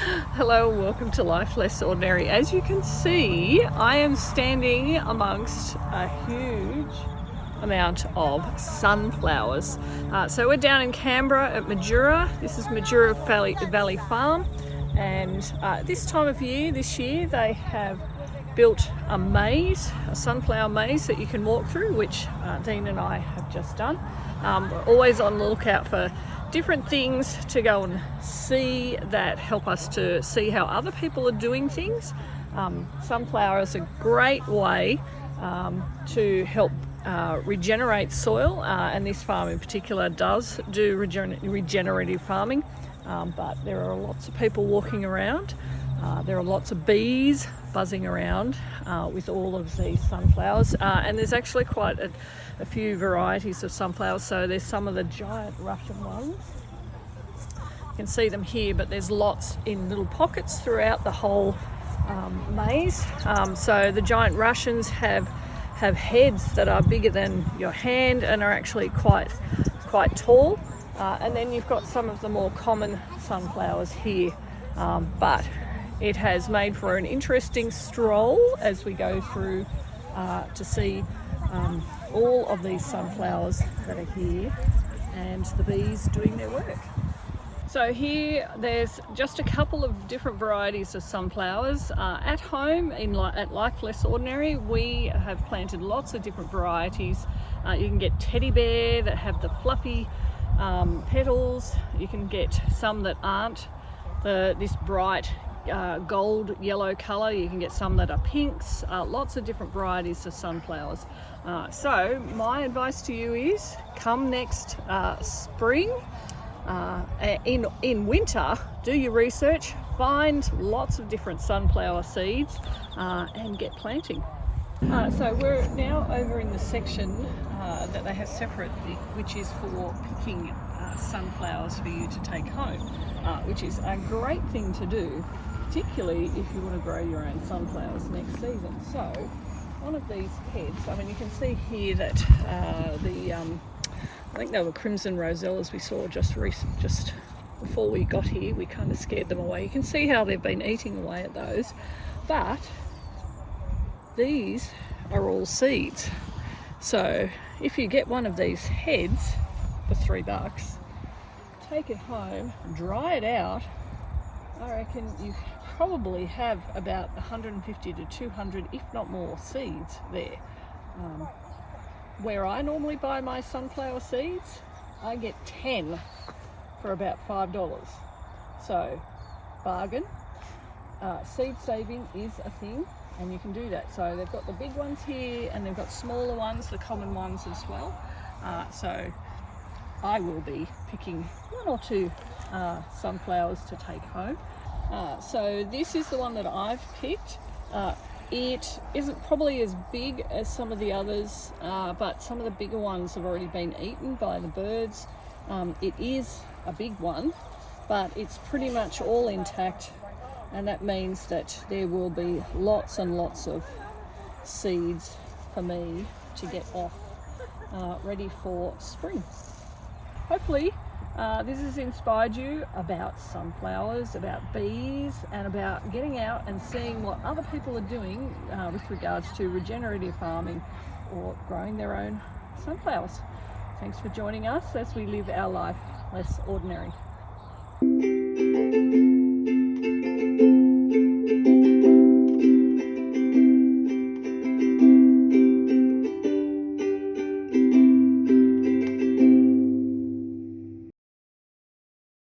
Hello, welcome to Life Less Ordinary. As you can see, I am standing amongst a huge amount of sunflowers. So we're down in Canberra at Majura. This is Majura Valley Farm, and this time of year, this year, they have built a maze, a sunflower maze that you can walk through, which Dean and I have just done. We're always on the lookout for different things to go and see that help us to see how other people are doing things. Sunflowers are a great way to help regenerate soil, and this farm in particular does do regenerative farming, but there are lots of people walking around. There are lots of bees buzzing around with all of these sunflowers, and there's actually quite a few varieties of sunflowers. So there's some of the giant Russian ones. You can see them here, but there's lots in little pockets throughout the whole maze. So the giant Russians have heads that are bigger than your hand and are actually quite tall. And then you've got some of the more common sunflowers here, but it has made for an interesting stroll as we go through to see all of these sunflowers that are here and the bees doing their work. So here there's just a couple of different varieties of sunflowers. At home at Life Less Ordinary, we have planted lots of different varieties. You can get teddy bear that have the fluffy petals. You can get some that aren't this bright gold yellow color. You can get some that are pinks. Lots of different varieties of sunflowers. So my advice to you is come next spring. In winter, do your research, find lots of different sunflower seeds and get planting. So we're now over in the section that they have separately, which is for picking sunflowers for you to take home, which is a great thing to do, particularly if you want to grow your own sunflowers next season. So one of these heads, I mean, you can see here that I think they were crimson rosellas we saw just before we got here. We kind of scared them away. You can see how they've been eating away at those, but these are all seeds. So if you get one of these heads for $3, take it home, dry it out, I reckon you probably have about 150 to 200, if not more, seeds there. Where I normally buy my sunflower seeds, I get 10 for about $5. So, bargain. Seed saving is a thing, and you can do that. So they've got the big ones here, and they've got smaller ones, the common ones as well. So I will be picking one or two sunflowers to take home. So this is the one that I've picked. It isn't probably as big as some of the others, but some of the bigger ones have already been eaten by the birds. It is a big one, but it's pretty much all intact, and that means that there will be lots and lots of seeds for me to get off, ready for spring. Hopefully this has inspired you about sunflowers, about bees, and about getting out and seeing what other people are doing with regards to regenerative farming or growing their own sunflowers. Thanks for joining us as we live our life less ordinary.